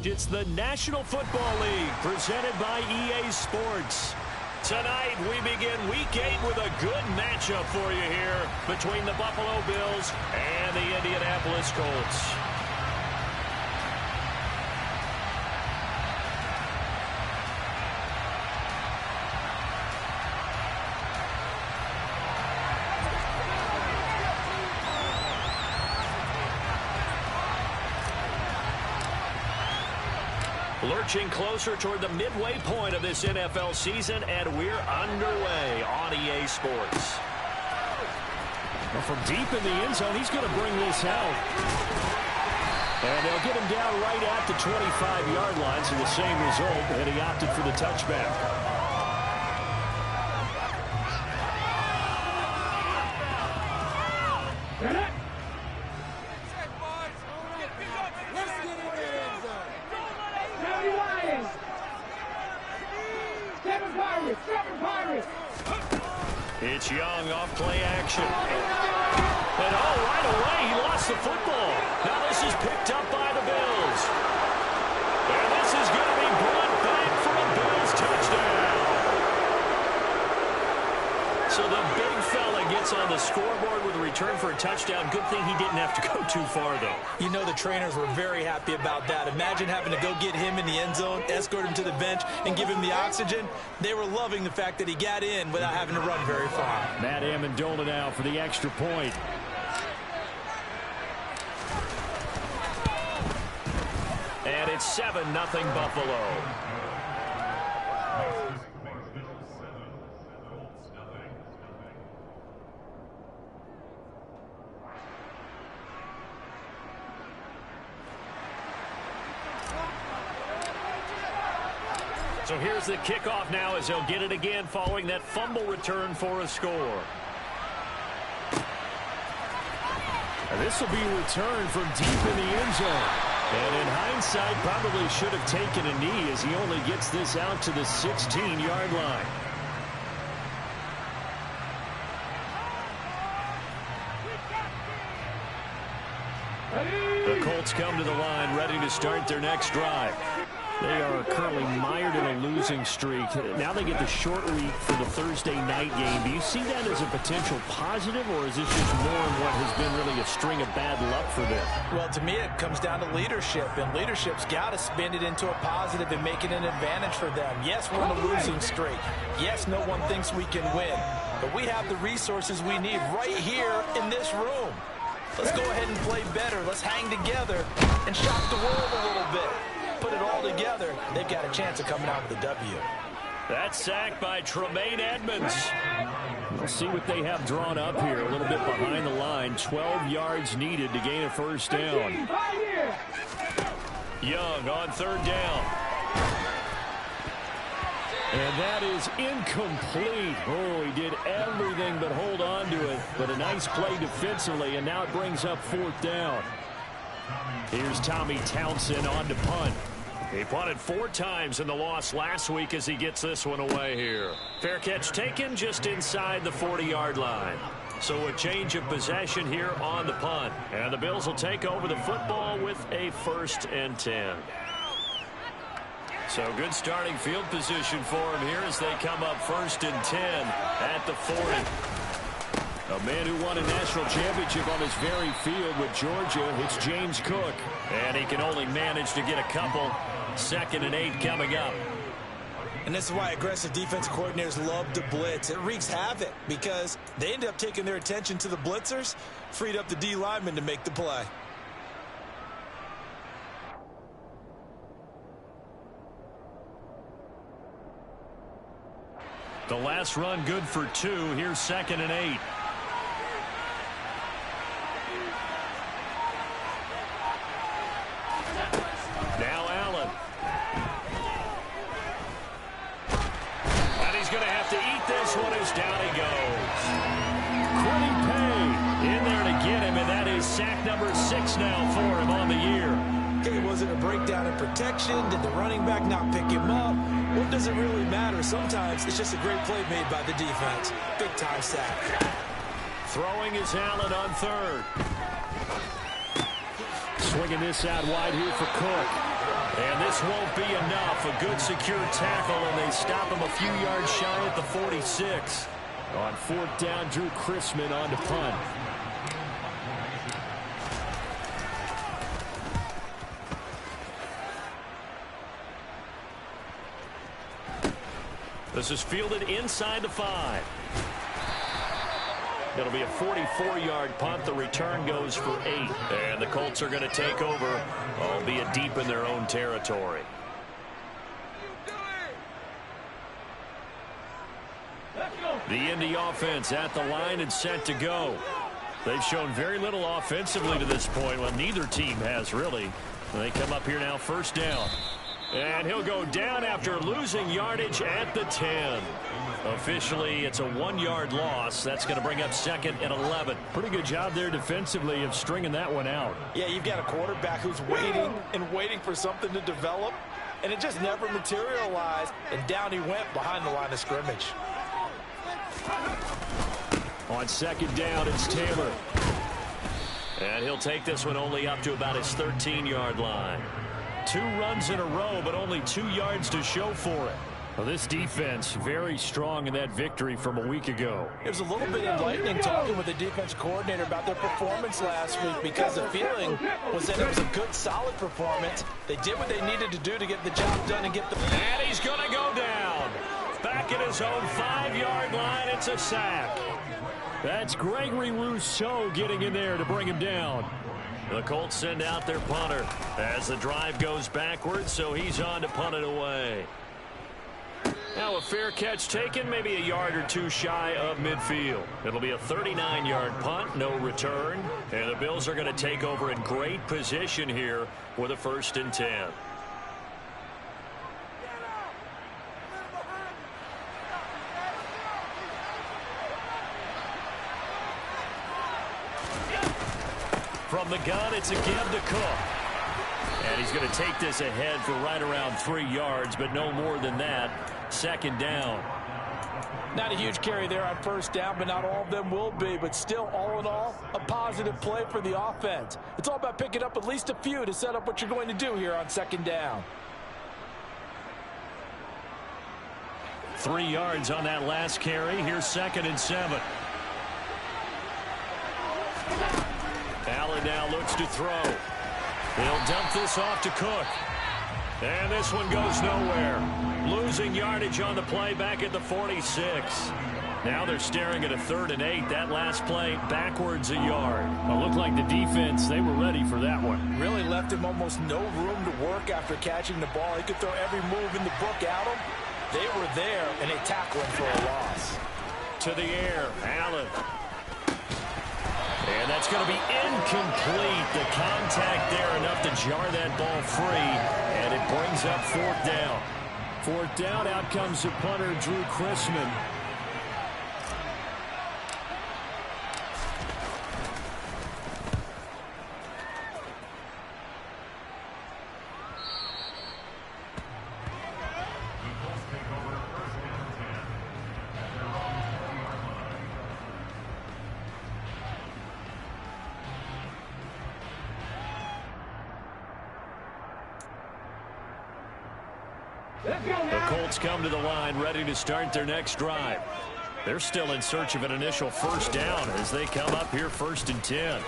It's the National Football League presented by EA Sports. Tonight we begin Week 8 with a good matchup for you here between the Buffalo Bills and the Indianapolis Colts. Lurching closer toward the midway point of this NFL season, and we're underway on EA Sports. Well, from deep in the end zone, he's going to bring this out. And they'll get him down right at the 25-yard line, so the same result, and he opted for the touchback. It's Young off play action. And right away, he lost the football. Now this is picked up by the Bills. And this is going to be brought back for a Bills touchdown. So the big fella gets on the scoreboard with a return for a touchdown. Good thing he didn't have to go too far, though. You know the trainers were very happy about that. Imagine having to go get him in the end zone, escort him to the bench, and give him the oxygen. They were loving the fact that he got in without having to run very far. Matt Amendola now for the extra point. And it's 7-0 Buffalo. So here's the kickoff now as they'll get it again following that fumble return for a score. And this will be returned from deep in the end zone. And in hindsight, probably should have taken a knee as he only gets this out to the 16-yard line. The Colts come to the line ready to start their next drive. They are currently mired in a losing streak. Now they get the short week for the Thursday night game. Do you see that as a potential positive, or is this just more in what has been really a string of bad luck for them? Well, to me, it comes down to leadership, and leadership's got to spin it into a positive and make it an advantage for them. Yes, we're on a losing streak. Yes, no one thinks we can win, but we have the resources we need right here in this room. Let's go ahead and play better. Let's hang together and shock the world a little bit. Put it all together, they've got a chance of coming out with a W. That sack by Tremaine Edmonds. We'll see what they have drawn up here. A little bit behind the line. 12 yards needed to gain a first down. Young on third down. And that is incomplete. Oh, he did everything but hold on to it. But a nice play defensively, and now it brings up fourth down. Here's Tommy Townsend on to punt. He punted 4 times in the loss last week as he gets this one away here. Fair catch taken just inside the 40-yard line. So a change of possession here on the punt. And the Bills will take over the football with a 1st and 10. So good starting field position for him here as they come up 1st and 10 at the 40. A man who won a national championship on his very field with Georgia. It's James Cook. And he can only manage to get a couple. 2nd and 8 coming up. And this is why aggressive defensive coordinators love to blitz. It wreaks havoc because they end up taking their attention to the blitzers, freed up the D lineman to make the play. The last run good for 2. Here's 2nd and 8. Now Allen. And he's going to have to eat this one as down he goes. Quitting Pay in there to get him, and that is sack number 6 now for him on the year. Okay, was it a breakdown in protection? Did the running back not pick him up? What does it really matter? Sometimes it's just a great play made by the defense. Big time sack. Throwing is Allen on third. Swinging this out wide here for Cook. And this won't be enough. A good secure tackle, and they stop him a few yards shy at the 46. On fourth down, Drew Chrisman on to punt. This is fielded inside the 5. It'll be a 44-yard punt. The return goes for 8. And the Colts are going to take over, albeit deep in their own territory. The Indy offense at the line and set to go. They've shown very little offensively to this point. Well, neither team has, really. They come up here now, first down. And he'll go down after losing yardage at the 10. Officially, it's a 1-yard loss. That's going to bring up second and 11. Pretty good job there defensively of stringing that one out. Yeah, you've got a quarterback who's waiting and waiting for something to develop, and it just never materialized, and down he went behind the line of scrimmage. On second down, it's Taylor. And he'll take this one only up to about his 13-yard line. 2 runs in a row, but only 2 yards to show for it. Well, this defense very strong in that victory from a week ago. It was a little bit enlightening talking with the defense coordinator about their performance last week, because the feeling was that it was a good, solid performance. They did what they needed to do to get the job done and get the... And he's going to go down. Back at his own 5-yard line, it's a sack. That's Gregory Rousseau getting in there to bring him down. The Colts send out their punter as the drive goes backwards, so he's on to punt it away. Now a fair catch taken, maybe a yard or 2 shy of midfield. It'll be a 39-yard punt, no return. And the Bills are going to take over in great position here with a 1st and 10. From the gun, it's a give to Cook. And he's going to take this ahead for right around 3 yards, but no more than that. 2nd down. Not a huge carry there on 1st down, but not all of them will be. But still, all in all, a positive play for the offense. It's all about picking up at least a few to set up what you're going to do here on 2nd down. 3 yards on that last carry. Here's 2nd and 7. Allen now looks to throw. He'll dump this off to Cook. And this one goes nowhere. Losing yardage on the play back at the 46. Now they're staring at a 3rd and 8. That last play backwards a yard. Well, looked like the defense, they were ready for that one. Really left him almost no room to work after catching the ball. He could throw every move in the book at him. They were there, and they tackled him for a loss. To the air, Allen. And that's going to be incomplete. The contact there enough to jar that ball free. And it brings up 4th down. 4th down, out comes the punter, Drew Chrisman. The Colts come to the line ready to start their next drive. They're still in search of an initial 1st down as they come up here 1st and 10.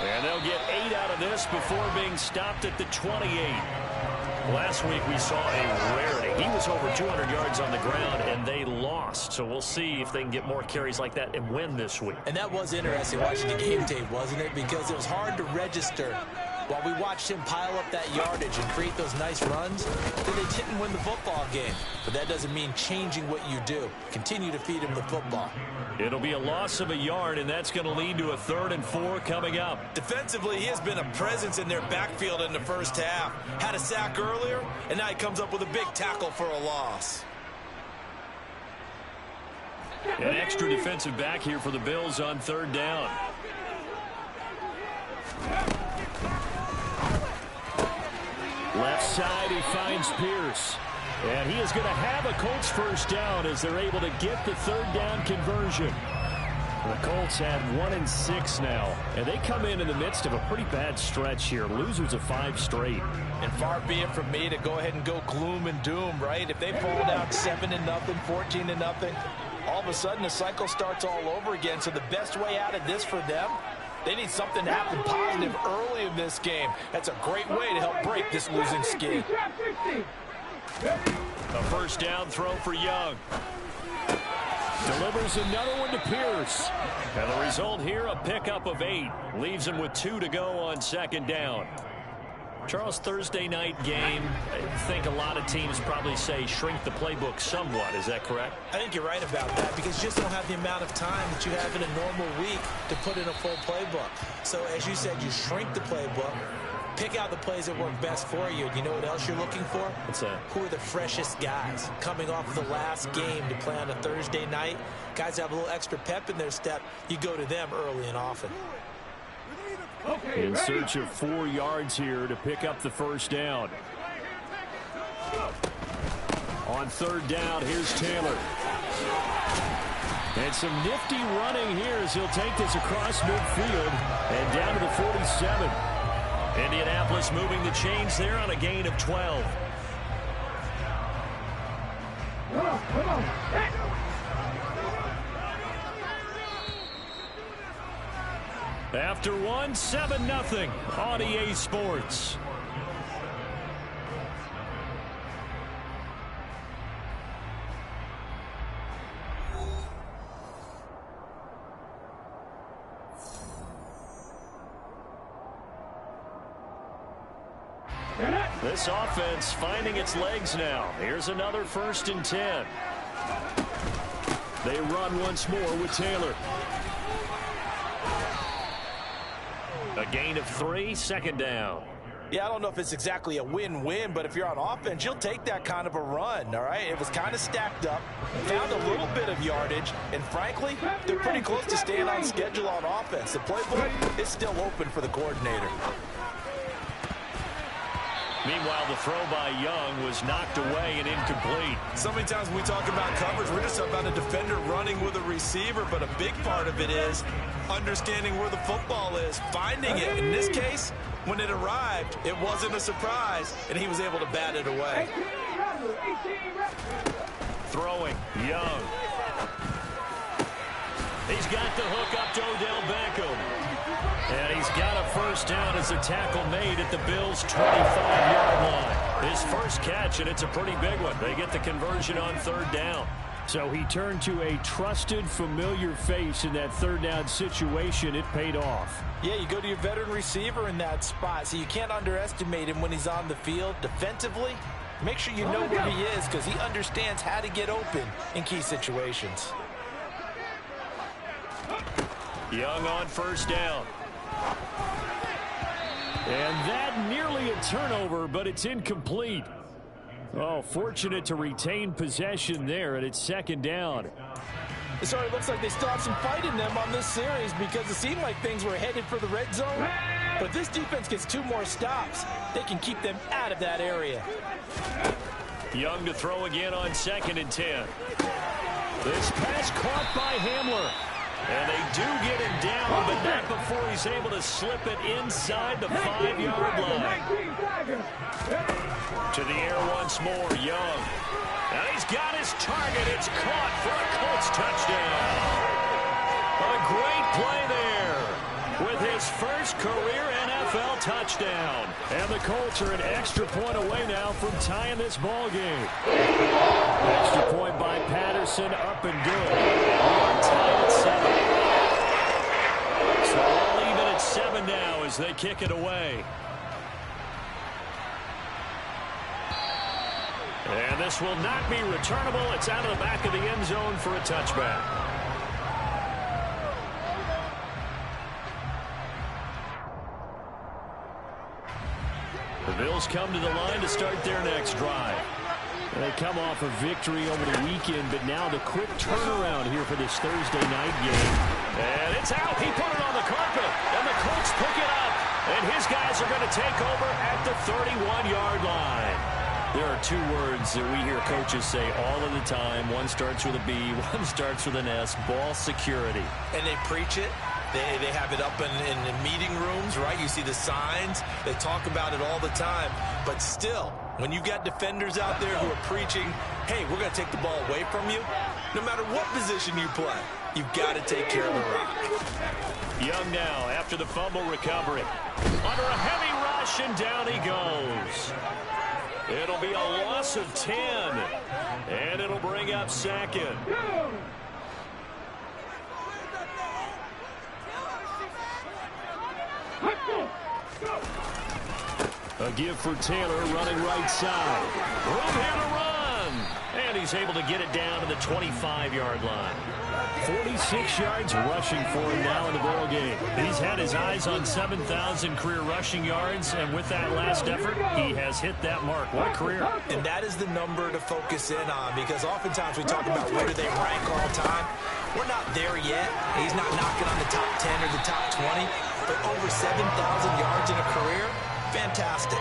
And they'll get 8 out of this before being stopped at the 28. Last week we saw a rarity. He was over 200 yards on the ground, and they lost. So we'll see if they can get more carries like that and win this week. And that was interesting watching the game tape, wasn't it? Because it was hard to register. While we watched him pile up that yardage and create those nice runs, then they didn't win the football game. But that doesn't mean changing what you do. Continue to feed him the football. It'll be a loss of a yard, and that's going to lead to a 3rd and 4 coming up. Defensively, he has been a presence in their backfield in the 1st half. Had a sack earlier, and now he comes up with a big tackle for a loss. An extra defensive back here for the Bills on 3rd down. Left side, he finds Pierce. And he is going to have a Colts 1st down as they're able to get the 3rd down conversion. The Colts have 1-6 now, and they come in the midst of a pretty bad stretch here. Losers of 5 straight. And far be it from me to go ahead and go gloom and doom, right? If they fall down 7-0, 14-0, all of a sudden the cycle starts all over again. So the best way out of this for them, they need something to happen positive early in this game. That's a great way to help break this losing skid. A first down throw for Young. Delivers another one to Pierce. And the result here, a pickup of 8. Leaves him with 2 to go on second down. Charles, Thursday night game, I think a lot of teams probably say shrink the playbook somewhat. Is that correct? I think you're right about that because you just don't have the amount of time that you have in a normal week to put in a full playbook. So as you said, you shrink the playbook, pick out the plays that work best for you. You know what else you're looking for? What's that? Who are the freshest guys coming off the last game to play on a Thursday night? Guys have a little extra pep in their step. You go to them early and often. In search of 4 yards here to pick up the first down. On third down, here's Taylor. And some nifty running here as he'll take this across midfield and down to the 47. Indianapolis moving the chains there on a gain of 12. Come on. After one, 7-0 on EA Sports. This offense finding its legs now. Here's another 1st and 10. They run once more with Taylor. A gain of 3, second down. Yeah, I don't know if it's exactly a win-win, but if you're on offense, you'll take that kind of a run, all right? It was kind of stacked up, found a little bit of yardage, and frankly, they're pretty close to staying on schedule on offense. The playbook is still open for the coordinator. Meanwhile, the throw by Young was knocked away and incomplete. So many times when we talk about coverage, we're just about a defender running with a receiver, but a big part of it is understanding where the football is, finding it. In this case, when it arrived, it wasn't a surprise, and he was able to bat it away. Throwing, Young. He's got the hook up to Odell Beckham. And he's got a first down as the tackle made at the Bills' 25-yard line. His first catch, and it's a pretty big one. They get the conversion on third down. So he turned to a trusted, familiar face in that third down situation. It paid off. Yeah, you go to your veteran receiver in that spot, so you can't underestimate him when he's on the field. Defensively, make sure you know where he is because he understands how to get open in key situations. Young on first down. And that nearly a turnover, but it's incomplete. Oh, fortunate to retain possession there, and it's second down. It sort of looks like they still have some fight in them on this series because it seemed like things were headed for the red zone. But this defense gets 2 more stops. They can keep them out of that area. Young to throw again on 2nd and 10. This pass caught by Hamler. And they do get him down, but not before he's able to slip it inside the 5-yard line. To the air once more, Young. And he's got his target. It's caught for a Colts touchdown. A great play there with his first career NFL touchdown. And the Colts are an extra point away now from tying this ball game. Extra point by Patterson, up and good. We're tied at 7. So all even at 7 now as they kick it away. And this will not be returnable. It's out of the back of the end zone for a touchback. The Bills come to the line to start their next drive. They come off a victory over the weekend, but now the quick turnaround here for this Thursday night game. And it's out. He put it on the carpet, and the Colts pick it up. And his guys are going to take over at the 31-yard line. There are two words that we hear coaches say all of the time. One starts with a B, one starts with an S, ball security. And they preach it. They have it up in meeting rooms, right? You see the signs. They talk about it all the time. But still, when you've got defenders out there who are preaching, hey, we're going to take the ball away from you, no matter what position you play, you've got to take care of the rock. Young now after the fumble recovery. Under a heavy rush, and down he goes. It'll be a loss of 10, and it'll bring up second. A give for Taylor running right side. Room here to run. And he's able to get it down to the 25-yard line. 46 yards rushing for him now in the ball game. He's had his eyes on 7,000 career rushing yards, and with that last effort, he has hit that mark. What a career. And that is the number to focus in on, because oftentimes we talk about where do they rank all time. We're not there yet. He's not knocking on the top 10 or the top 20, but over 7,000 yards in a career, fantastic.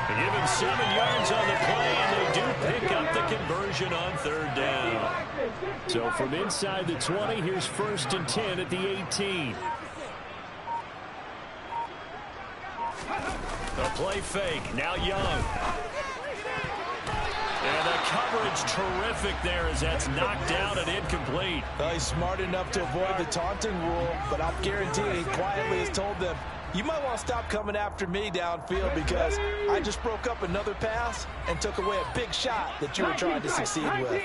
They give him 7 yards on the play, and they do pick up the conversion on third down. So from inside the 20, here's 1st and 10 at the 18. The play fake, now Young. And the coverage terrific there as that's knocked down and incomplete. Well, he's smart enough to avoid the taunting rule, but I'm guaranteeing he quietly has told them, you might want to stop coming after me downfield because I just broke up another pass and took away a big shot that you were trying to succeed with.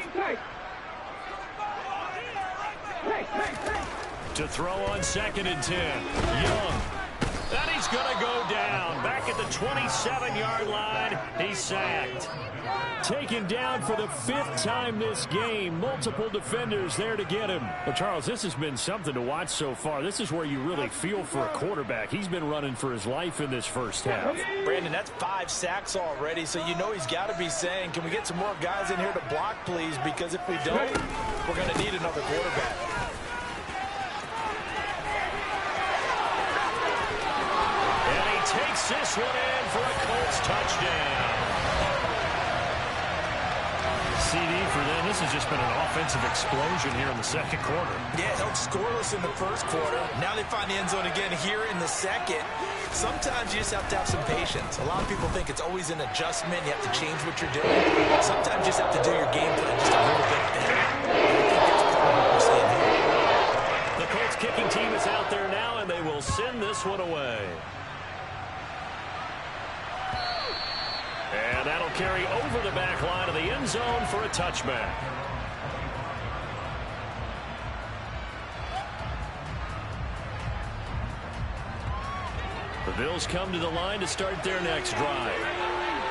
To throw on 2nd and 10. Young. And he's going to go down. Back at the 27-yard line. He's sacked. Taken down for the 5th time this game. Multiple defenders there to get him. Well, Charles, this has been something to watch so far. This is where you really feel for a quarterback. He's been running for his life in this first half. Brandon, that's 5 sacks already, so you know he's got to be saying, can we get some more guys in here to block, please? Because if we don't, we're going to need another quarterback. And he takes this one in for a Colts touchdown. CD for them. This has just been an offensive explosion here in the second quarter. Yeah, held scoreless in the first quarter. Now they find the end zone again here in the second. Sometimes you just have to have some patience. A lot of people think it's always an adjustment. You have to change what you're doing. Sometimes you just have to do your game plan just a little bit better. I think that's part of what we're seeing here. The Colts kicking team is out there now, and they will send this one away. And that'll carry over the back line of the end zone for a touchback. The Bills come to the line to start their next drive.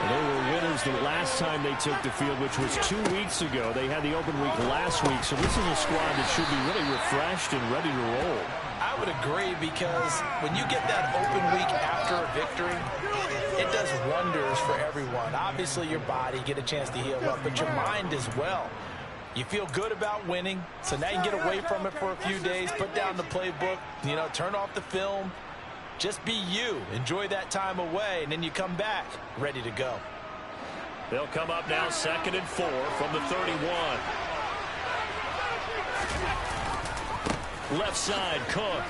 And they were winners the last time they took the field, which was 2 weeks ago. They had the open week last week, so this is a squad that should be really refreshed and ready to roll. I would agree, because when you get that open week after a victory, it does wonders for everyone. Obviously, your body, get a chance to heal up, but your mind as well. You feel good about winning, so now you can get away from it for a few days, put down the playbook, turn off the film. Just be you. Enjoy that time away, and then you come back ready to go. They'll come up now 2nd and 4 from the 31. Left side, Cook.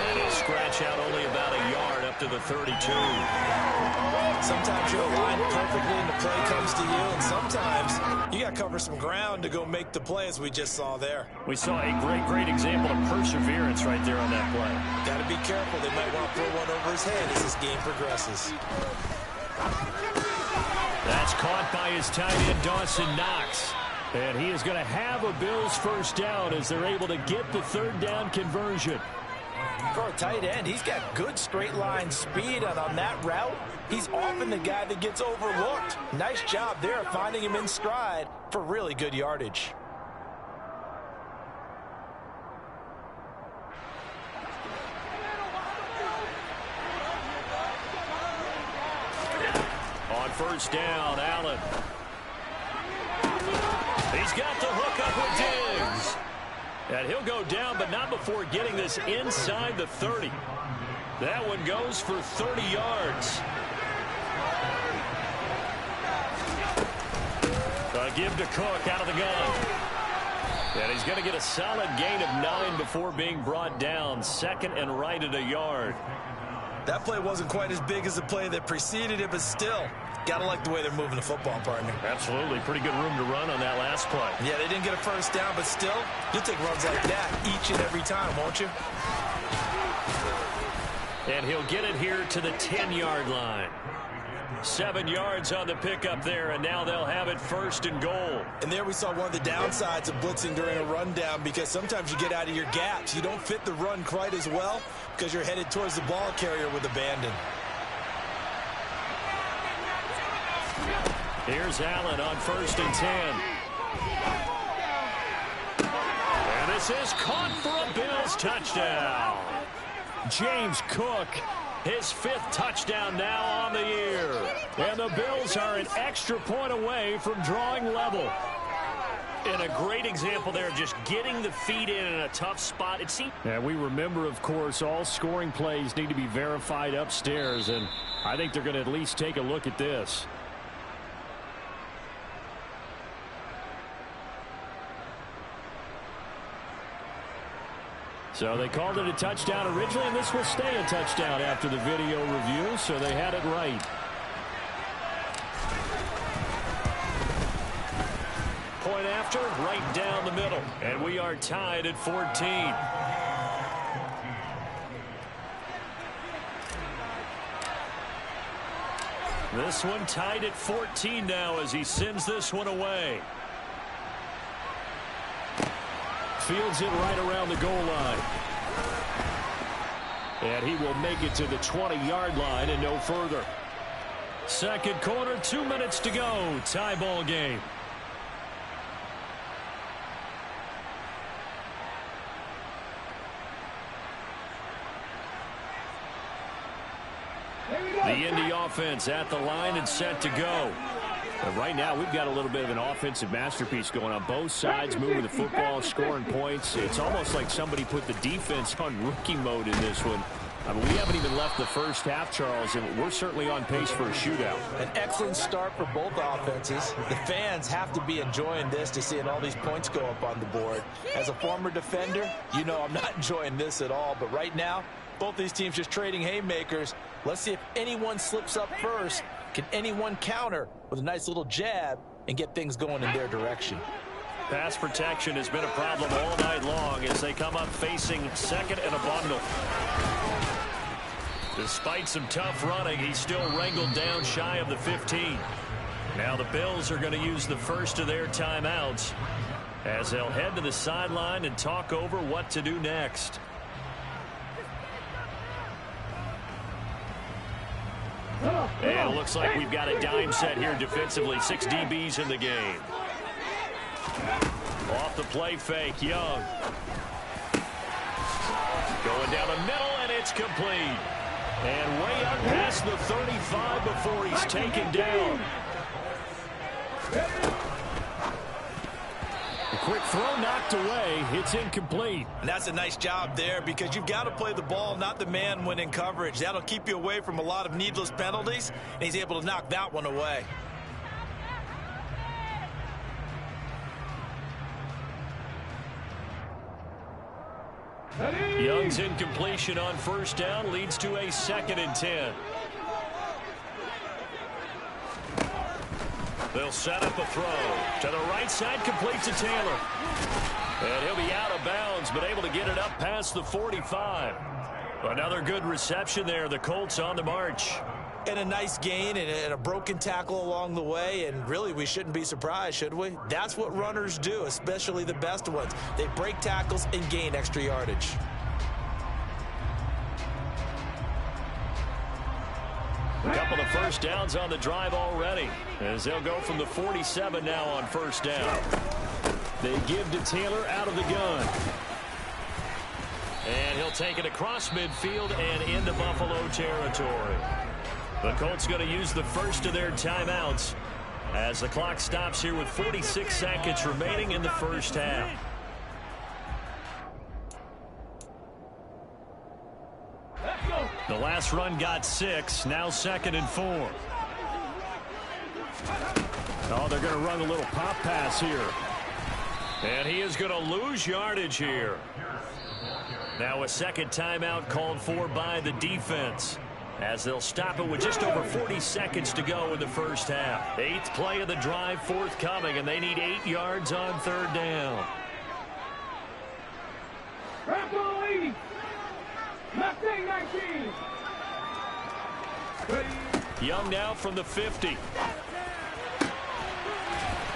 And he'll scratch out only about a yard up to the 32. Sometimes you're aligned perfectly and the play comes to you, and sometimes you got to cover some ground to go make the play, as we just saw there. We saw a great example of perseverance right there on that play. Got to be careful. They might want to throw one over his head as this game progresses. That's caught by his tight end, Dawson Knox. And he is going to have a Bills first down as they're able to get the 3rd down conversion. For a tight end, he's got good straight line speed, and on that route, he's often the guy that gets overlooked. Nice job there of finding him in stride for really good yardage. On 1st down, Allen. He's got the hook up with Diggs. And he'll go down, but not before getting this inside the 30. That one goes for 30 yards. Give to Cook out of the gun. And he's going to get a solid gain of 9 before being brought down. Second and right at a yard. That play wasn't quite as big as the play that preceded it, but still, got to like the way they're moving the football, partner. Absolutely. Pretty good room to run on that last play. Yeah, they didn't get a first down, but still, you'll take runs like that each and every time, won't you? And he'll get it here to the 10-yard line. 7 yards on the pickup there, and now they'll have it first and goal. And there we saw one of the downsides of blitzing during a rundown, because sometimes you get out of your gaps. You don't fit the run quite as well because you're headed towards the ball carrier with abandon. Here's Allen on first and 10. And this is caught for a Bills touchdown. James Cook, his 5th touchdown now on the year. And the Bills are an extra point away from drawing level. And a great example there of just getting the feet in a tough spot. It seems. And we remember, of course, all scoring plays need to be verified upstairs. And I think they're going to at least take a look at this. So they called it a touchdown originally, and this will stay a touchdown after the video review, so they had it right. Point after, right down the middle. And we are tied at 14. This one tied at 14 now as he sends this one away. Fields it right around the goal line. And he will make it to the 20-yard line and no further. Second quarter, 2 minutes to go. Tie ball game. The Indy offense at the line and set to go. But right now, we've got a little bit of an offensive masterpiece going on. Both sides moving the football, scoring points. It's almost like somebody put the defense on rookie mode in this one. I mean, we haven't even left the first half, Charles, and we're certainly on pace for a shootout. An excellent start for both offenses. The fans have to be enjoying this to seeing all these points go up on the board. As a former defender, you know I'm not enjoying this at all. But right now, both these teams just trading haymakers. Let's see if anyone slips up first. Can anyone counter with a nice little jab and get things going in their direction? Pass protection has been a problem all night long as they come up facing second and a bundle. Despite some tough running, he's still wrangled down shy of the 15. Now the Bills are going to use the first of their timeouts as they'll head to the sideline and talk over what to do next. And it looks like we've got a dime set here defensively. 6 DBs in the game. Off the play fake, Young. Going down the middle, and it's complete. And way up past the 35 before he's taken down. A quick throw knocked away. It's incomplete. And that's a nice job there because you've got to play the ball, not the man when in coverage. That'll keep you away from a lot of needless penalties, and he's able to knock that one away. Young's incompletion on first down leads to a 2nd and 10. They'll set up a throw. To the right side, complete to Taylor. And he'll be out of bounds, but able to get it up past the 45. Another good reception there. The Colts on the march. And a nice gain and a broken tackle along the way, and really we shouldn't be surprised, should we? That's what runners do, especially the best ones. They break tackles and gain extra yardage. A couple of first downs on the drive already, as they'll go from the 47 now on first down. They give to Taylor out of the gun. And he'll take it across midfield and into Buffalo territory. The Colts going to use the first of their timeouts as the clock stops here with 46 seconds remaining in the first half. The last run got 6, now 2nd and 4. Oh, they're going to run a little pop pass here. And he is going to lose yardage here. Now a second timeout called for by the defense, as they'll stop it with just over 40 seconds to go in the first half. 8th play of the drive forthcoming, and they need 8 yards on third down. Young now from the 50.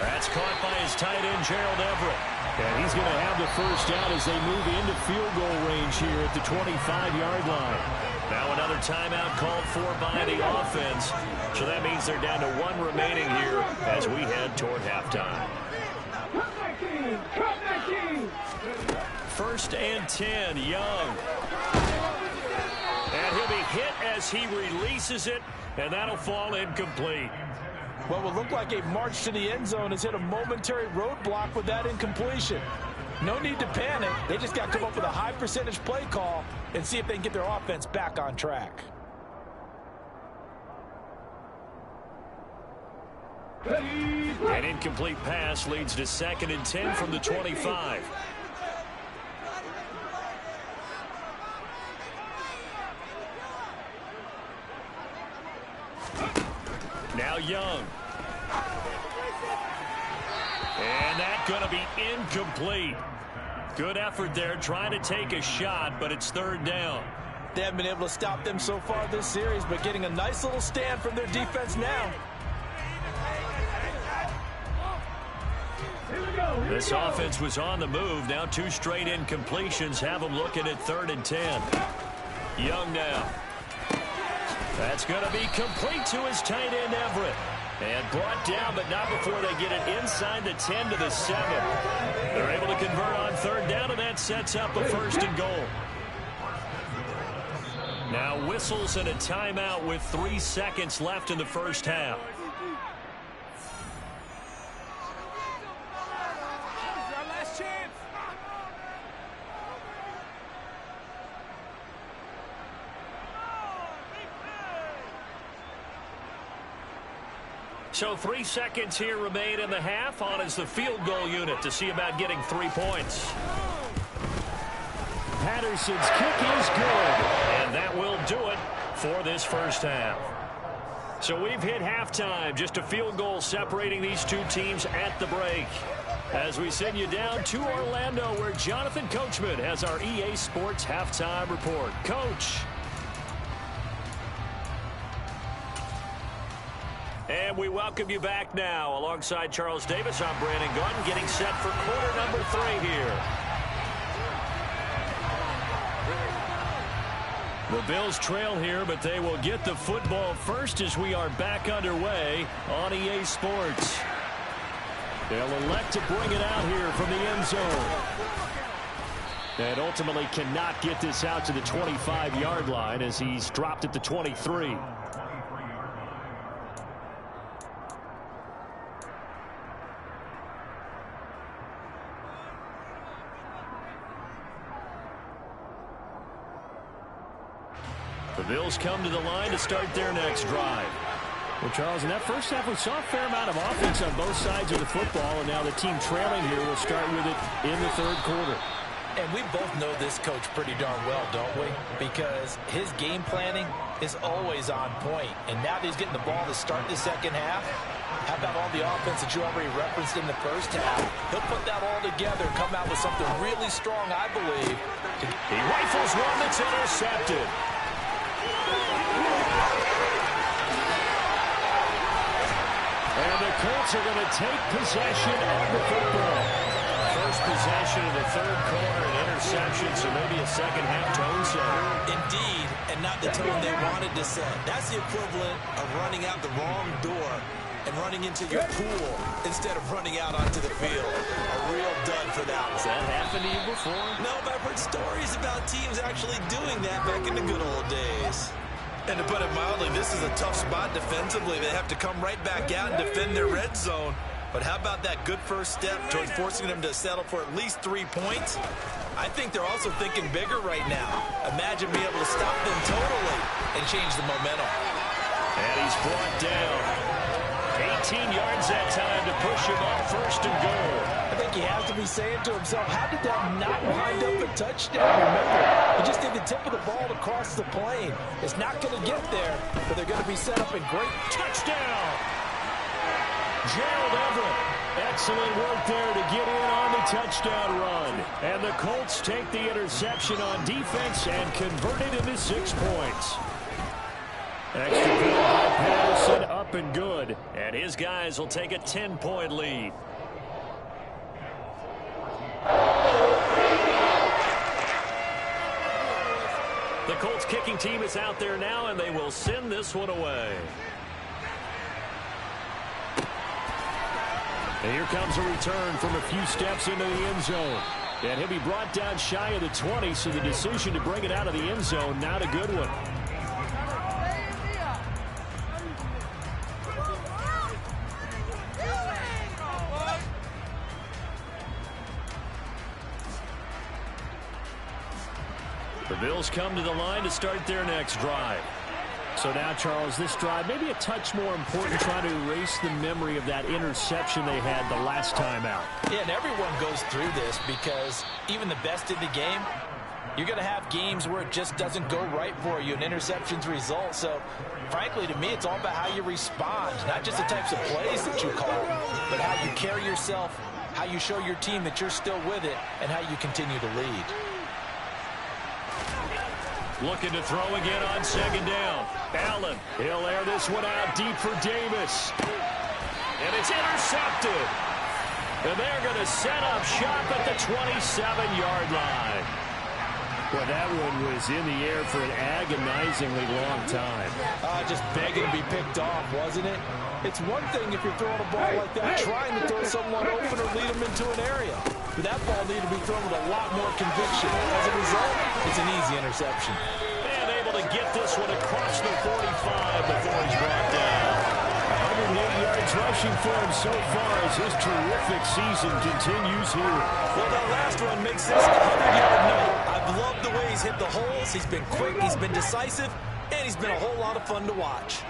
That's caught by his tight end, Gerald Everett. And he's going to have the first down as they move into field goal range here at the 25-yard line. Now another timeout called for by the offense. So that means they're down to 1 remaining here as we head toward halftime. 1st and 10, Young. And he'll be hit as he releases it, and that'll fall incomplete. What will look like a march to the end zone has hit a momentary roadblock with that incompletion. No need to panic. They just got to come up with a high percentage play call and see if they can get their offense back on track. An incomplete pass leads to 2nd and 10 from the 25. Now Young. And that's going to be incomplete. Good effort there trying to take a shot, but it's 3rd down. They haven't been able to stop them so far this series, but getting a nice little stand from their defense now. This offense was on the move. Now 2 straight incompletions have them looking at 3rd and 10. Young now. That's going to be complete to his tight end, Everett. And brought down, but not before they get it inside the 10 to the 7. They're able to convert on 3rd down, and that sets up a 1st and goal. Now whistles and a timeout with 3 seconds left in the first half. So 3 seconds here remain in the half. On is the field goal unit to see about getting 3 points. Patterson's kick is good. And that will do it for this first half. So we've hit halftime. Just a field goal separating these 2 teams at the break. As we send you down to Orlando, where Jonathan Coachman has our EA Sports halftime report. Coach. And we welcome you back now. Alongside Charles Davis, I'm Brandon Gunn, getting set for quarter number 3 here. The Bills trail here, but they will get the football first as we are back underway on EA Sports. They'll elect to bring it out here from the end zone. And ultimately cannot get this out to the 25-yard line as he's dropped at the 23. The Bills come to the line to start their next drive. Well, Charles, in that first half, we saw a fair amount of offense on both sides of the football, and now the team trailing here will start with it in the 3rd quarter. And we both know this coach pretty darn well, don't we? Because his game planning is always on point. And now that he's getting the ball to start the second half, how about all the offense that you already referenced in the first half? He'll put that all together and come out with something really strong, I believe. He rifles one that's intercepted. And the Colts are going to take possession of the football. First possession of the 3rd quarter, an interception, so maybe a second-half tone setter. Indeed, and not the tone they wanted to set. That's the equivalent of running out the wrong door and running into your pool instead of running out onto the field. A real dud for that one. Has that happened to you before? No, but I've heard stories about teams actually doing that back in the good old days. And to put it mildly, this is a tough spot defensively. They have to come right back out and defend their red zone. But how about that good first step towards forcing them to settle for at least 3 points? I think they're also thinking bigger right now. Imagine being able to stop them totally and change the momentum. And he's brought down. 18 yards that time to push him up 1st and goal. I think he has to be saying to himself, how did that not wind up a touchdown? Remember, he just did the tip of the ball across the plane. It's not going to get there, but they're going to be set up in great touchdown. Gerald Everett. Excellent work there to get in on the touchdown run. And the Colts take the interception on defense and convert it into 6 points. Extra point by Patterson, up and good. And his guys will take a 10-point lead. The Colts kicking team is out there now, and they will send this one away. And here comes a return from a few steps into the end zone. And he'll be brought down shy of the 20, so the decision to bring it out of the end zone, not a good one. The Bills come to the line to start their next drive. So now, Charles, this drive maybe a touch more important, trying to erase the memory of that interception they had the last time out. Yeah, and everyone goes through this because even the best in the game, you're going to have games where it just doesn't go right for you, and interceptions result. So, frankly, to me, it's all about how you respond, not just the types of plays that you call, but how you carry yourself, how you show your team that you're still with it, and how you continue to lead. Looking to throw again on 2nd down. Allen, he'll air this one out deep for Davis. And it's intercepted. And they're going to set up shop at the 27-yard line. Well, that one was in the air for an agonizingly long time. Just begging to be picked off, wasn't it? It's one thing if you're throwing a ball like that, trying to throw someone open or lead them into an area. But that ball needed to be thrown with a lot more conviction. As a result, it's an easy interception. And able to get this one across the 45 before he's brought down. 108 yards rushing for him so far as his terrific season continues here. Well, that last run makes this a 100-yard night. I've loved the way he's hit the holes. He's been quick, he's been decisive, and he's been a whole lot of fun to watch.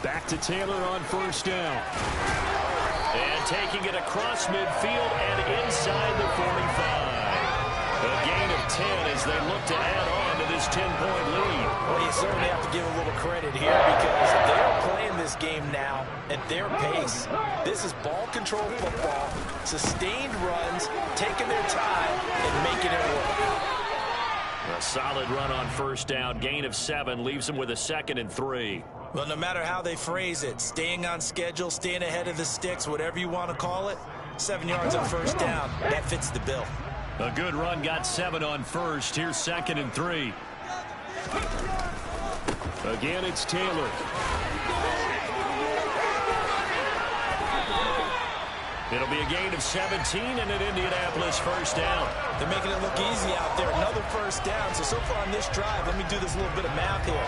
Back to Taylor on 1st down. And taking it across midfield and inside the 45. A gain of 10 as they look to add on to this 10-point lead. Well, you certainly have to give a little credit here because they're playing this game now at their pace. This is ball control football, sustained runs, taking their time, and making it work. A solid run on 1st down. Gain of 7 leaves them with a 2nd and 3. Well, no matter how they phrase it, staying on schedule, staying ahead of the sticks, whatever you want to call it, 7 yards on 1st down, that fits the bill. A good run got 7 on 1st. Here's 2nd and 3. Again, it's Taylor. It'll be a gain of 17 and an Indianapolis 1st down. They're making it look easy out there. Another 1st down. So far on this drive, let me do this little bit of math here.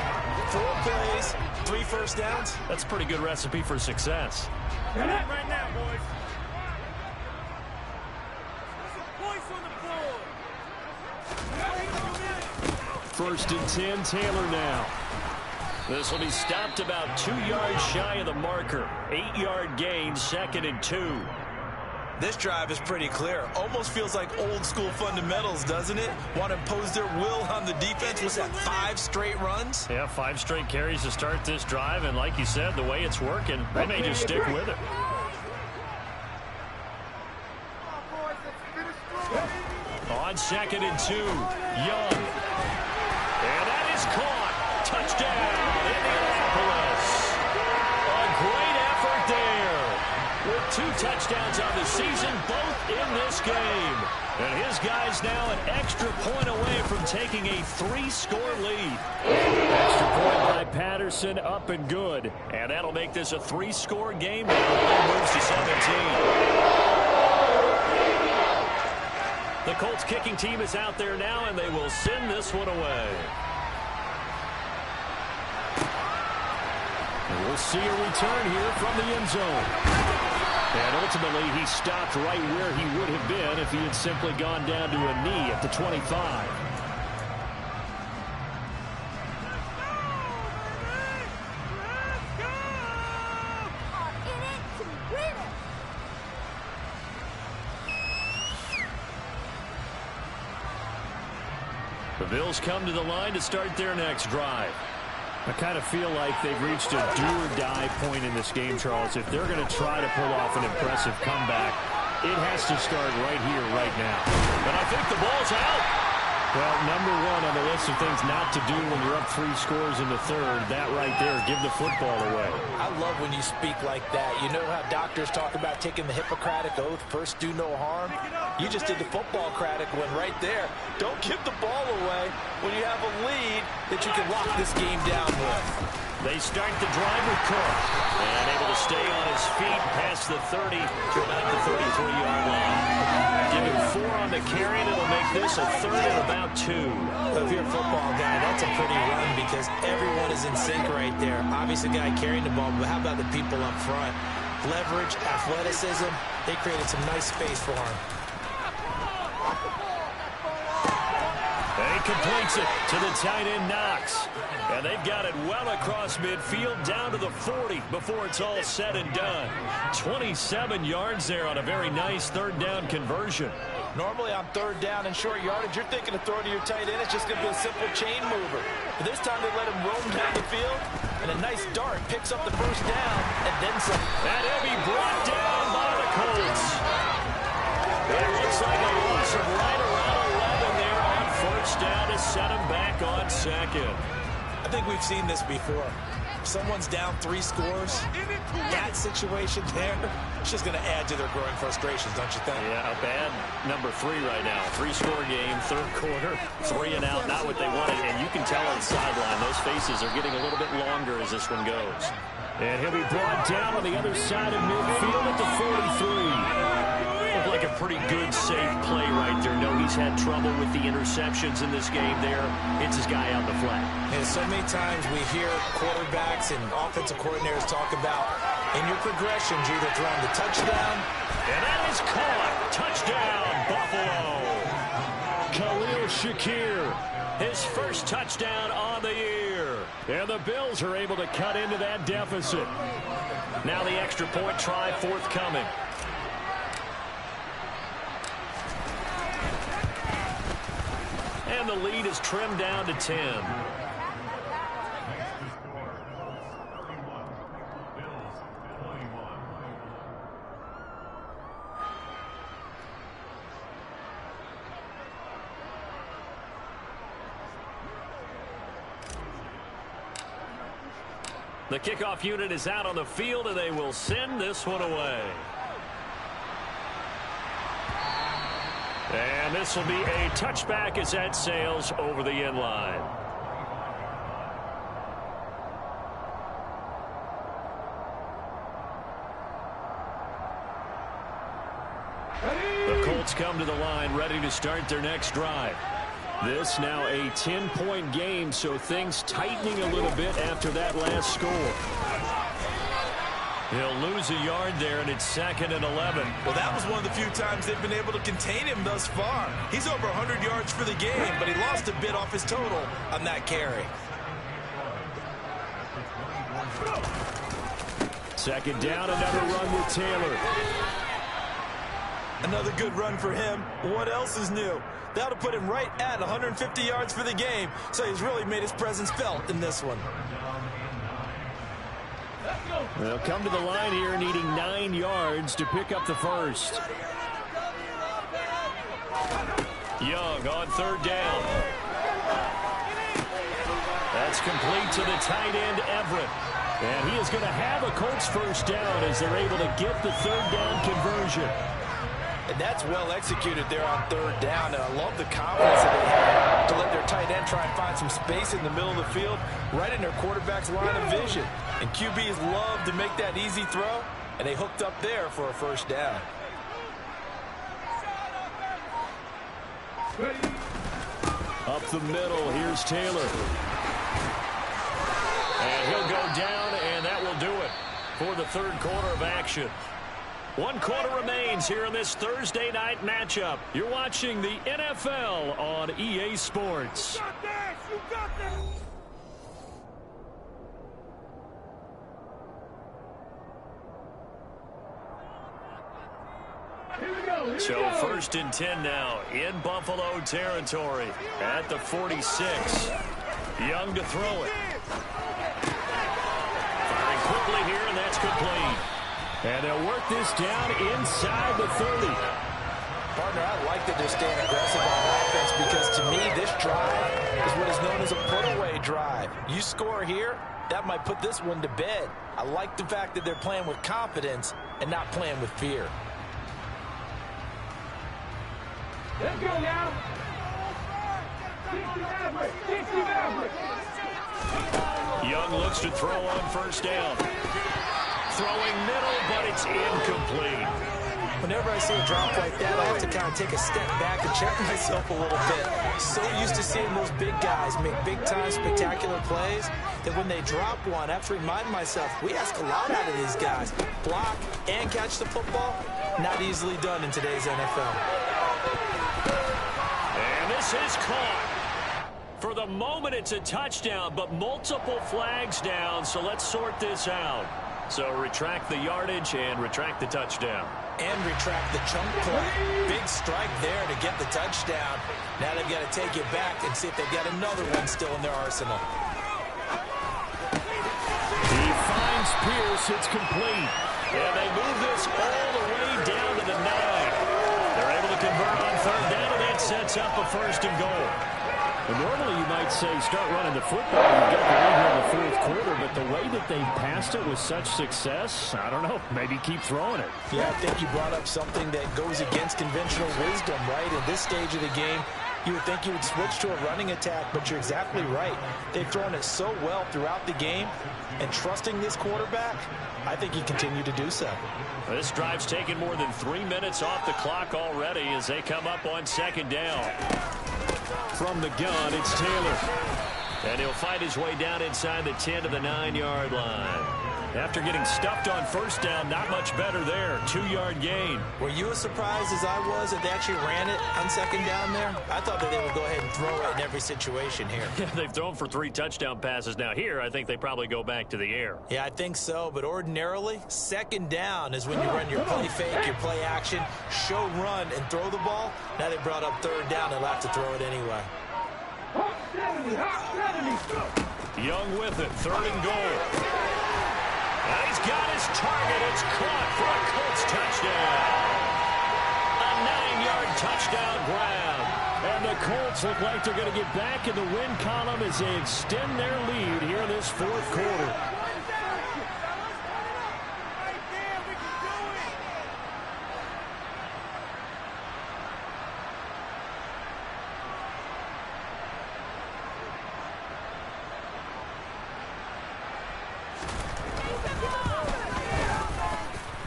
4 plays, 3 1st downs. That's a pretty good recipe for success. Get up right now, boys. Points on the board. 1st and 10, Taylor now. This will be stopped about 2 yards shy of the marker. 8-yard gain, 2nd and 2. This drive is pretty clear. Almost feels like old school fundamentals, doesn't it? Want to impose their will on the defense. What's that, 5 straight runs? Yeah, 5 straight carries to start this drive. And like you said, the way it's working, they may just stick with it. On 2nd and 2, Young. And that is caught. Touchdown, Indianapolis. A great effort there. With 2 touchdowns on the season, both in this game. And his guys now an extra point away from taking a 3-score lead. Extra point by Patterson, up and good. And that'll make this a 3-score game now. It moves to 17. The Colts kicking team is out there now, and they will send this one away. And we'll see a return here from the end zone. And ultimately, he stopped right where he would have been if he had simply gone down to a knee at the 25. Bills come to the line to start their next drive. I kind of feel like they've reached a do-or-die point in this game, Charles. If they're going to try to pull off an impressive comeback, it has to start right here, right now. But I think the ball's out. Well, number one on the list of things not to do when you're up 3 scores in the third, that right there, give the football away. I love when you speak like that. You know how doctors talk about taking the Hippocratic Oath, first do no harm? You just did the football-cratic one right there. Don't give the ball away when you have a lead that you can lock this game down with. They start the drive with Cook. And able to stay on his feet past the 30 to about the 33-yard line. Give him 4 on the carry, and it'll make this a third and about 2. If you're a football guy, that's a pretty run because everyone is in sync right there. Obviously, the guy carrying the ball, but how about the people up front? Leverage, athleticism, they created some nice space for him. And he completes it to the tight end, Knox. And they've got it well across midfield down to the 40 before it's all said and done. 27 yards there on a very nice third down conversion. Normally on third down and short yardage, you're thinking of throwing to your tight end. It's just going to be a simple chain mover. But this time they let him roam down the field, and a nice dart picks up the first down, and then some. And he'll be brought down by the Colts. It looks like a loss of right around 11 there on first down to set him back on second. I think we've seen this before. Someone's down 3 scores. That situation there, it's just going to add to their growing frustrations, don't you think? Yeah, a bad number 3 right now. 3-score game, third quarter, 3 and out, not what they wanted. And you can tell on the sideline, those faces are getting a little bit longer as this one goes. And he'll be brought down on the other side of midfield at the 43. Looked like a pretty good, safe play right there. No, he's had trouble with the interceptions in this game there. It's his guy out the flat. And so many times we hear quarterbacks and offensive coordinators talk about in your progressions, you're either throwing the touchdown. And that is caught. Touchdown, Buffalo. Khalil Shakir. His first touchdown on the year. And the Bills are able to cut into that deficit. Now the extra point try forthcoming. And the lead is trimmed down to 10. The kickoff unit is out on the field, and they will send this one away. And this will be a touchback as that sails over the end line. The Colts come to the line ready to start their next drive. This now a 10-point game, so things tightening a little bit after that last score. He'll lose a yard there, and it's 2nd and 11. Well, that was one of the few times they've been able to contain him thus far. He's over 100 yards for the game, but he lost a bit off his total on that carry. Second down, another run with Taylor. Another good run for him. What else is new? That'll put him right at 150 yards for the game, so he's really made his presence felt in this one. They'll come to the line here needing 9 yards to pick up the first. Young on third down. That's complete to the tight end, Everett. And he is going to have a Colts first down as they're able to get the third down conversion. And that's well executed there on third down. And I love the confidence that they have to let their tight end try and find some space in the middle of the field, right in their quarterback's line of vision. And QBs love to make that easy throw, and they hooked up there for a first down. Up the middle, here's Taylor. And he'll go down, and that will do it for the third quarter of action. 1 quarter remains here in this Thursday night matchup. You're watching the NFL on EA Sports. You got this! You got this! So 1st and 10 now in Buffalo territory at the 46. Young to throw it. Firing quickly here, and that's complete. And they'll work this down inside the 30. Partner, I like that they're staying aggressive on offense because to me, this drive is what is known as a put-away drive. You score here, that might put this one to bed. I like the fact that they're playing with confidence and not playing with fear. Let's go now. Young looks to throw on 1st down. Throwing middle, but it's incomplete. Whenever I see a drop like that, I have to kind of take a step back and check myself a little bit. So used to seeing those big guys make big-time spectacular plays that when they drop one, I have to remind myself, we ask a lot out of these guys. Block and catch the football, not easily done in today's NFL. And this is caught. For the moment, it's a touchdown, but multiple flags down, so let's sort this out. So retract the yardage and retract the touchdown. And retract the chunk play. Big strike there to get the touchdown. Now they've got to take it back and see if they've got another one still in their arsenal. He finds Pierce. It's complete. And they move this all the way down to the 9. They're able to convert on 3rd down, and that sets up a 1st and goal. Well, normally you might say start running the football. You've got the lead here in the 4th quarter, but the way that they passed it with such success, I don't know, maybe keep throwing it. Yeah, I think you brought up something that goes against conventional wisdom, right? In this stage of the game, you would think you would switch to a running attack, but you're exactly right. They've thrown it so well throughout the game, and trusting this quarterback, I think he continued to do so. This drive's taken more than 3 minutes off the clock already as they come up on 2nd down. From the gun, it's Taylor. And he'll find his way down inside the 10 to the 9-yard line. After getting stuffed on 1st down, not much better there. 2-yard gain. Were you as surprised as I was that they actually ran it on 2nd down there? I thought that they would go ahead and throw it in every situation here. Yeah, they've thrown for 3 touchdown passes. Now here, I think they probably go back to the air. Yeah, I think so. But ordinarily, 2nd down is when you run your play fake, your play action, show run, and throw the ball. Now they brought up 3rd down. They'll have to throw it anyway. Young with it. 3rd and goal. And he's got his target. It's caught for a Colts touchdown. A 9-yard touchdown grab. And the Colts look like they're going to get back in the win column as they extend their lead here in this 4th quarter.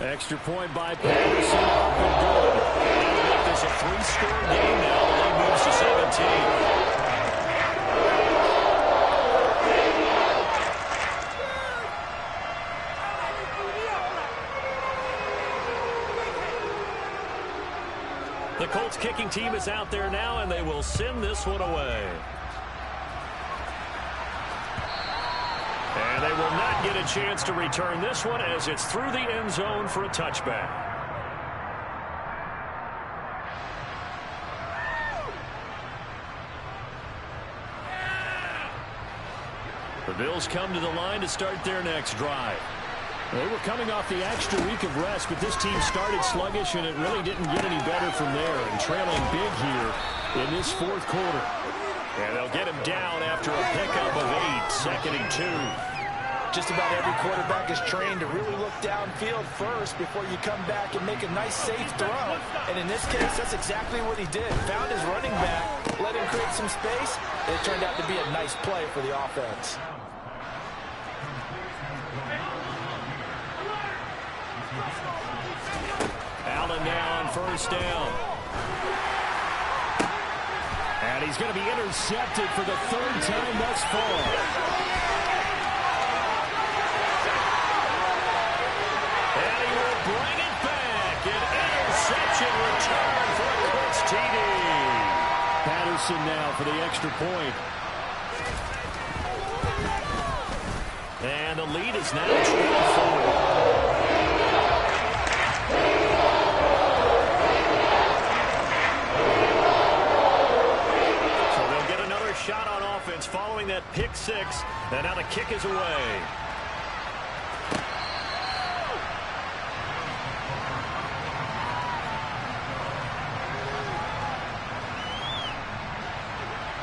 Extra point by Patterson. Up and good. Make this a 3-score game now. The lead moves to 17. The Colts kicking team is out there now, and they will send this one away. And they will not get a chance to return this one as it's through the end zone for a touchback. The Bills come to the line to start their next drive. They were coming off the extra week of rest, but this team started sluggish, and it really didn't get any better from there. And trailing big here in this 4th quarter. And they'll get him down after a pickup of 8, 2nd and 2. Just about every quarterback is trained to really look downfield first before you come back and make a nice, safe throw. And in this case, that's exactly what he did. Found his running back, let him create some space, and it turned out to be a nice play for the offense. Allen now on 1st down. And he's going to be intercepted for the 3rd time thus far. And he will bring it back. An interception return for a Colts TD. Patterson now for the extra point. And the lead is now 24. that pick six, and now the kick is away.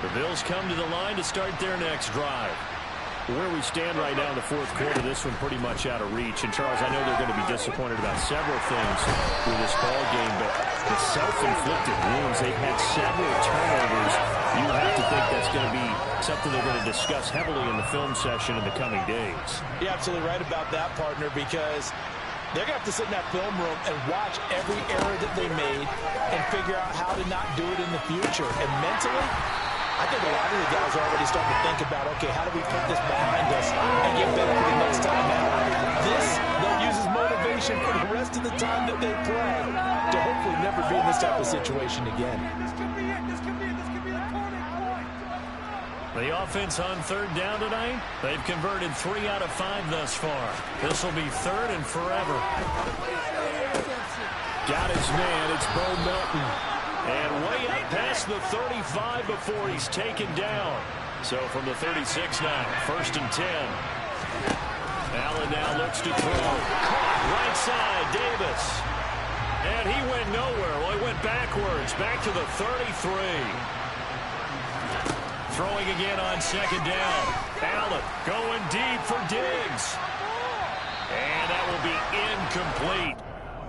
The Bills come to the line to start their next drive. Where we stand right now in the fourth quarter, this one pretty much out of reach. And, Charles, I know they're going to be disappointed about several things with this ball game, but the self-inflicted wounds, they've had several turnovers. You have to think that's going to be something they're going to discuss heavily in the film session in the coming days. You're absolutely right about that, partner, because they're going to have to sit in that film room and watch every error that they made and figure out how to not do it in the future. And mentally, I think a lot of the guys are already starting to think about, okay, how do we put this behind us and get better for the next time out? This, they'll use as motivation for the rest of the time that they play to hopefully never be in this type of situation again. This could be it. This could be the turning point. The offense on third down tonight, they've converted 3 out of 5 thus far. This will be third and forever. Got his man. It's Bo Melton. And way up past the 35 before he's taken down. So from the 36 now, first and 10. Allen now looks to throw. Caught right side, Davis. And he went nowhere. Well, he went backwards, back to the 33. Throwing again on second down. Allen going deep for Diggs. And that will be incomplete.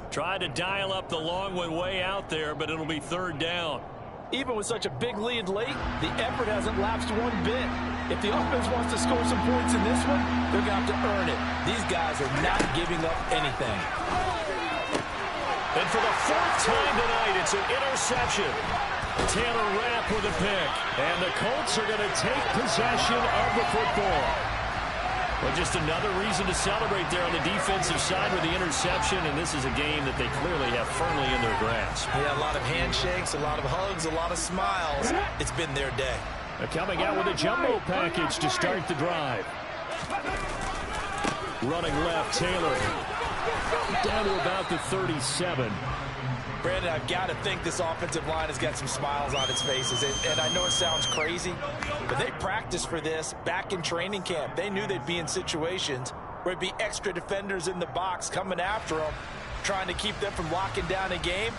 Tried to dial up the long one way out there, but it'll be third down. Even with such a big lead late, the effort hasn't lapsed one bit. If the offense wants to score some points in this one, they're going to have to earn it. These guys are not giving up anything. And for the 4th time tonight, it's an interception. Taylor Rapp with a pick. And the Colts are going to take possession of the football. Well, just another reason to celebrate there on the defensive side with the interception, and this is a game that they clearly have firmly in their grasp. Yeah, a lot of handshakes, a lot of hugs, a lot of smiles. It's been their day. They're coming out with a jumbo package to start the drive. Running left, Taylor. Down to about the 37. Brandon, I've got to think this offensive line has got some smiles on its faces. And I know it sounds crazy, but they practiced for this back in training camp. They knew they'd be in situations where it'd be extra defenders in the box coming after them, trying to keep them from locking down a game.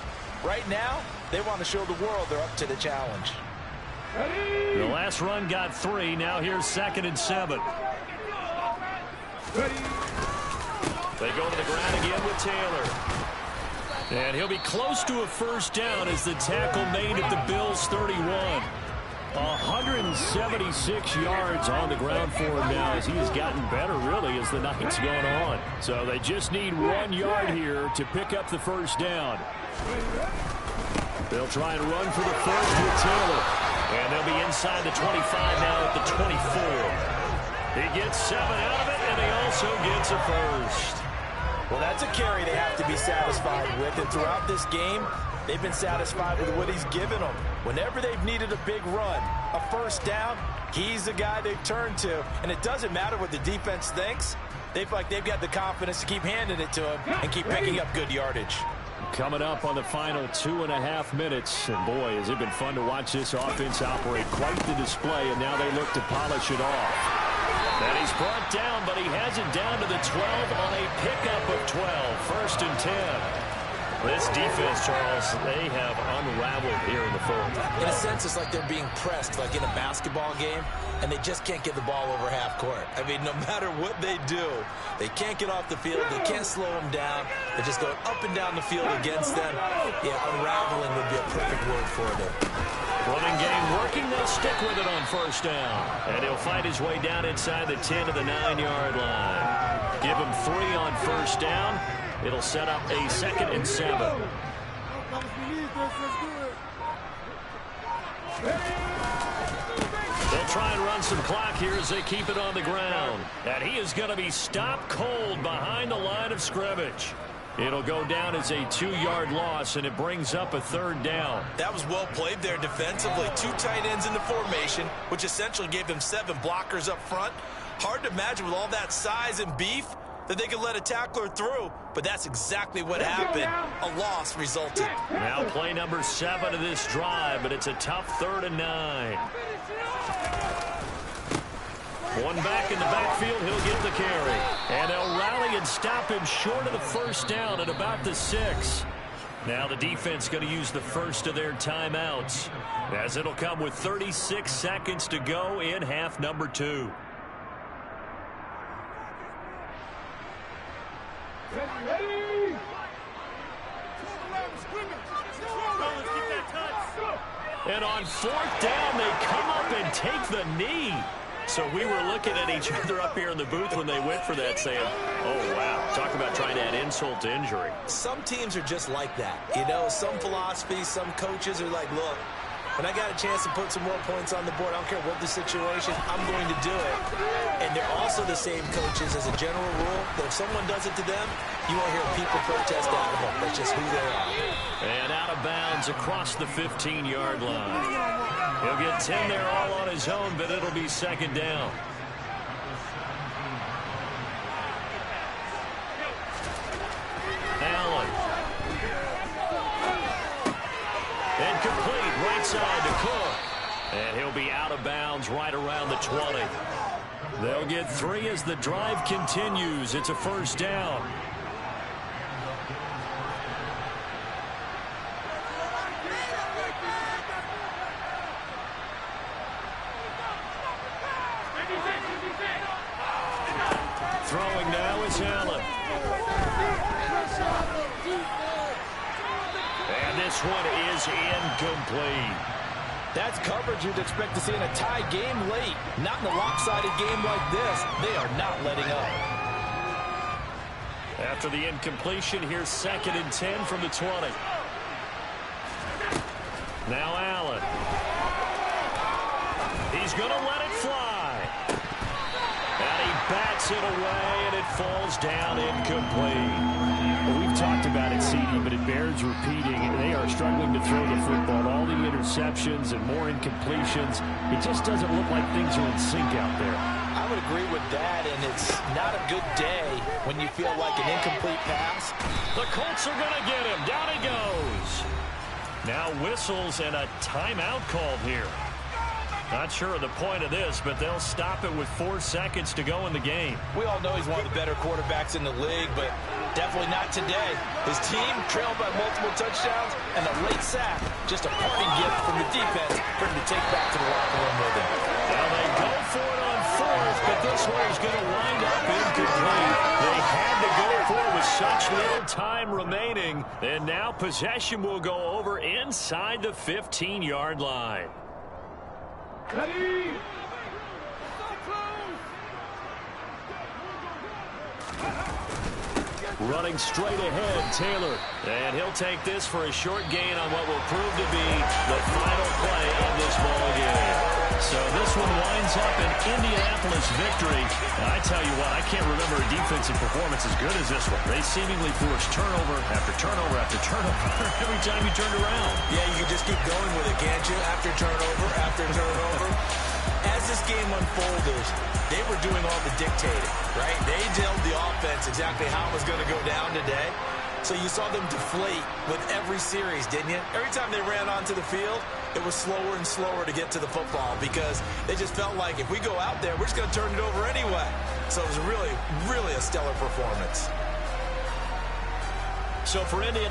Right now, they want to show the world they're up to the challenge. The last run got 3. Now here's 2nd and 7. They go to the ground again with Taylor. And he'll be close to a first down as the tackle made at the Bills' 31. 176 yards on the ground for him now as he has gotten better, really, as the night's gone on. So they just need 1 yard here to pick up the first down. They'll try and run for the first with Taylor. And they'll be inside the 25 now at the 24. He gets 7 out of it, and he also gets a first. Well, that's a carry they have to be satisfied with. And throughout this game, they've been satisfied with what he's given them. Whenever they've needed a big run, a first down, he's the guy they've turned to. And it doesn't matter what the defense thinks. They feel like they've got the confidence to keep handing it to him and keep picking up good yardage. Coming up on the final 2.5 minutes. And, boy, has it been fun to watch this offense operate. Quite the display, and now they look to polish it off. And he's brought down, but he has it down to the 12 on a pickup of 12. First and 10. This defense, Charles, they have unraveled here in the fourth. In a sense, it's like they're being pressed, like in a basketball game, and they just can't get the ball over half court. I mean, no matter what they do, they can't get off the field. They can't slow them down. They're just going up and down the field against them. Yeah, unraveling would be a perfect word for them. Running game working. They'll stick with it on first down. And he'll fight his way down inside the 10 to the 9-yard line. Give him 3 on first down. It'll set up a 2nd and 7. They'll try and run some clock here as they keep it on the ground. And he is going to be stopped cold behind the line of scrimmage. It'll go down as a 2-yard loss, and it brings up a 3rd down. That was well played there defensively. 2 tight ends in the formation, which essentially gave them 7 blockers up front. Hard to imagine with all that size and beef that they could let a tackler through, but that's exactly what happened. A loss resulted. Now play number 7 of this drive, but it's a tough 3rd and 9. One back in the backfield, he'll get the carry. And they'll rally and stop him short of the first down at about the 6. Now the defense going to use the first of their timeouts, as it'll come with 36 seconds to go in half number 2. And on 4th down, they come up and take the knee. So we were looking at each other up here in the booth when they went for that, saying, oh, wow, talk about trying to add insult to injury. Some teams are just like that. You know, some philosophies, some coaches are like, look, when I got a chance to put some more points on the board, I don't care what the situation, I'm going to do it. And they're also the same coaches as a general rule that if someone does it to them, you won't hear people protest out of them. That's just who they are. And out of bounds across the 15-yard line. He'll get 10 there all on his own, but it'll be 2nd down. Allen. Incomplete, right side to Cook. And he'll be out of bounds right around the 20. They'll get 3 as the drive continues. It's a 1st down. Throwing now is Allen. And this one is incomplete. That's coverage you'd expect to see in a tie game late. Not in a lopsided game like this. They are not letting up. After the incompletion, here's 2nd and 10 from the 20. Now Allen. He's going to let it fly. And he bats it away, and it falls down incomplete. Well, we've talked about it, CD, but it bears repeating. They are struggling to throw the football. All the interceptions and more incompletions. It just doesn't look like things are in sync out there. I would agree with that, and it's not a good day when you feel like an incomplete pass. The Colts are going to get him. Down he goes. Now whistles and a timeout called here. Not sure of the point of this, but they'll stop it with 4 seconds to go in the game. We all know he's one of the better quarterbacks in the league, but definitely not today. His team trailed by multiple touchdowns, and a late sack, just a parting gift from the defense for him to take back to the locker room with him. Now they go for it on 4th, but this one is going to wind up incomplete. They had to go for it with such little time remaining, and now possession will go over inside the 15-yard line. Ready? Running straight ahead, Taylor. And he'll take this for a short gain on what will prove to be the final play of this ball game. So this one winds up an Indianapolis victory. And I tell you what, I can't remember a defensive performance as good as this one. They seemingly forced turnover after turnover after turnover every time you turned around. Yeah, you can just keep going with it, can't you? After turnover, after turnover. As this game unfolded, they were doing all the dictating, right? They told the offense exactly how it was going to go down today. So you saw them deflate with every series, didn't you? Every time they ran onto the field, it was slower and slower to get to the football because they just felt like if we go out there, we're just going to turn it over anyway. So it was really, really a stellar performance. So for Indianapolis,